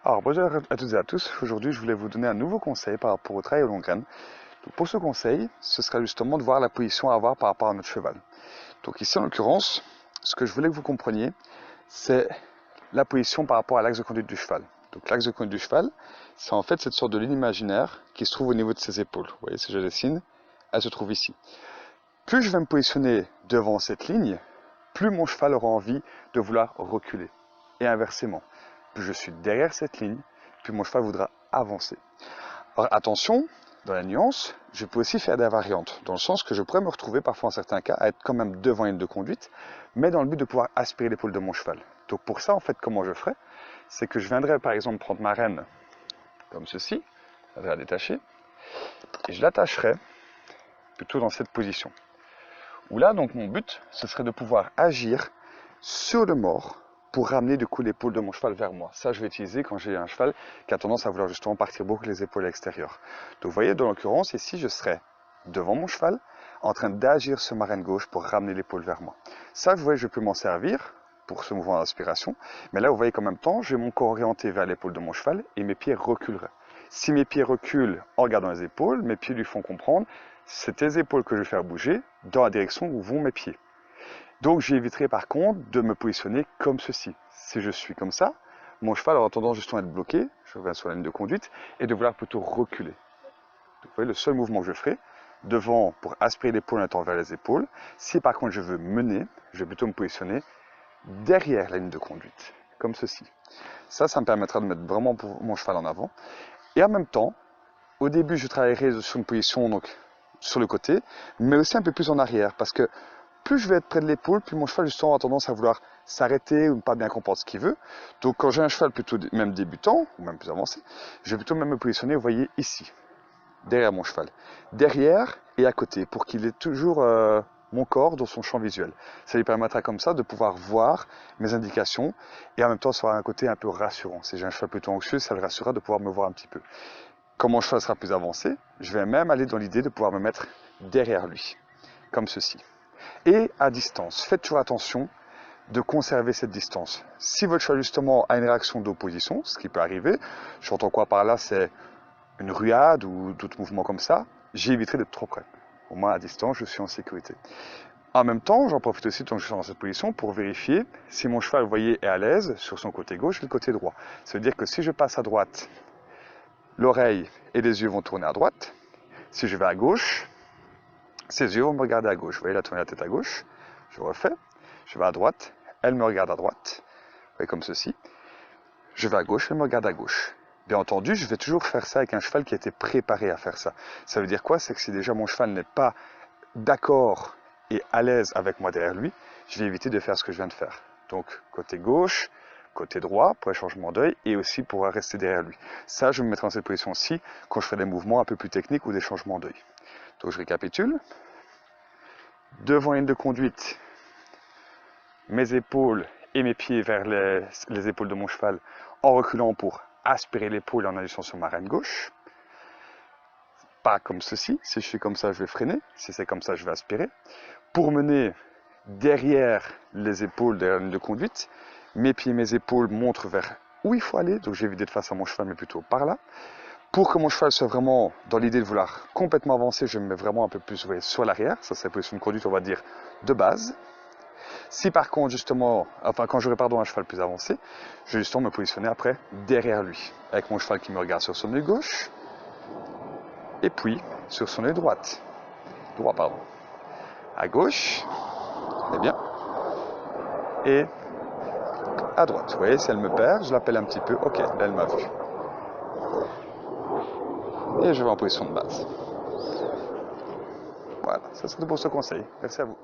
Alors bonjour à toutes et à tous, aujourd'hui je voulais vous donner un nouveau conseil par rapport au travail aux longues graines. Donc, pour ce conseil, ce sera justement de voir la position à avoir par rapport à notre cheval. Donc ici en l'occurrence, ce que je voulais que vous compreniez, c'est la position par rapport à l'axe de conduite du cheval. Donc l'axe de conduite du cheval, c'est en fait cette sorte de ligne imaginaire qui se trouve au niveau de ses épaules. Vous voyez, si je dessine, elle se trouve ici. Plus je vais me positionner devant cette ligne, plus mon cheval aura envie de vouloir reculer. Et inversement, plus je suis derrière cette ligne, plus mon cheval voudra avancer. Alors attention, dans la nuance, je peux aussi faire des variantes, dans le sens que je pourrais me retrouver parfois en certains cas à être quand même devant une ligne de conduite, mais dans le but de pouvoir aspirer l'épaule de mon cheval. Donc pour ça, en fait, comment je ferais, c'est que je viendrais par exemple prendre ma renne comme ceci, je viendrais la détacher, et je l'attacherais plutôt dans cette position. Où là, donc mon but, ce serait de pouvoir agir sur le mors pour ramener du coup l'épaule de mon cheval vers moi. Ça, je vais utiliser quand j'ai un cheval qui a tendance à vouloir justement partir beaucoup les épaules à l'extérieur. Donc vous voyez, dans l'occurrence, ici, je serais devant mon cheval, en train d'agir sur ma renne gauche pour ramener l'épaule vers moi. Ça, vous voyez, je peux m'en servir pour ce mouvement d'inspiration, mais là, vous voyez qu'en même temps, j'ai mon corps orienté vers l'épaule de mon cheval et mes pieds reculeraient. Si mes pieds reculent en regardant les épaules, mes pieds lui font comprendre c'est tes épaules que je vais faire bouger dans la direction où vont mes pieds. Donc j'éviterai par contre de me positionner comme ceci. Si je suis comme ça, mon cheval aura tendance justement à être bloqué, je reviens sur la ligne de conduite, et de vouloir plutôt reculer. Donc, vous voyez, le seul mouvement que je ferai, devant pour aspirer l'épaule en étant vers les épaules. Si par contre je veux mener, je vais plutôt me positionner derrière la ligne de conduite, comme ceci. Ça me permettra de mettre vraiment mon cheval en avant. Et en même temps, au début je travaillerai sur une position donc sur le côté, mais aussi un peu plus en arrière, parce que plus je vais être près de l'épaule, plus mon cheval justement a tendance à vouloir s'arrêter ou ne pas bien comprendre ce qu'il veut. Donc quand j'ai un cheval plutôt même débutant, ou même plus avancé, je vais plutôt même me positionner, vous voyez, ici, derrière mon cheval. Derrière et à côté, pour qu'il ait toujours mon corps dans son champ visuel. Ça lui permettra comme ça de pouvoir voir mes indications, et en même temps ça aura un côté un peu rassurant. Si j'ai un cheval plutôt anxieux, ça le rassurera de pouvoir me voir un petit peu. Quand mon cheval sera plus avancé, je vais même aller dans l'idée de pouvoir me mettre derrière lui, comme ceci. Et à distance, faites toujours attention de conserver cette distance. Si votre cheval justement a une réaction d'opposition, ce qui peut arriver, j'entends quoi par là, c'est une ruade ou d'autres mouvements comme ça, j'éviterai d'être trop près. Au moins à distance, je suis en sécurité. En même temps, j'en profite aussi tant que je suis dans cette position pour vérifier si mon cheval, vous voyez, est à l'aise sur son côté gauche et le côté droit. Ça veut dire que si je passe à droite, l'oreille et les yeux vont tourner à droite. Si je vais à gauche, ses yeux vont me regarder à gauche. Vous voyez, elle a tourné la tête à gauche. Je refais. Je vais à droite. Elle me regarde à droite. Vous voyez, comme ceci. Je vais à gauche, elle me regarde à gauche. Bien entendu, je vais toujours faire ça avec un cheval qui a été préparé à faire ça. Ça veut dire quoi? C'est que si déjà mon cheval n'est pas d'accord et à l'aise avec moi derrière lui, je vais éviter de faire ce que je viens de faire. Donc, côté gauche, côté droit pour les changements d'œil et aussi pour rester derrière lui. Ça, je me mettrai dans cette position-ci quand je ferai des mouvements un peu plus techniques ou des changements d'œil. Donc je récapitule. Devant une ligne de conduite, mes épaules et mes pieds vers les épaules de mon cheval en reculant pour aspirer l'épaule en agissant sur ma renne gauche. Pas comme ceci. Si je suis comme ça, je vais freiner. Si c'est comme ça, je vais aspirer. Pour mener derrière les épaules, derrière la ligne de conduite, mes pieds et mes épaules montrent vers où il faut aller, donc j'évite d'être face à mon cheval, mais plutôt par là. Pour que mon cheval soit vraiment dans l'idée de vouloir complètement avancer, je me mets vraiment un peu plus sur l'arrière, ça c'est la position de conduite, on va dire, de base. Si par contre, justement, quand j'aurai un cheval plus avancé, je vais justement me positionner après derrière lui, avec mon cheval qui me regarde sur son œil gauche, et puis sur son œil droit, à gauche, très bien, et à droite. Vous voyez, si elle me perd, je l'appelle un petit peu. Ok, là elle m'a vu. Et je vais en position de base. Voilà, ça c'est tout pour ce conseil. Merci à vous.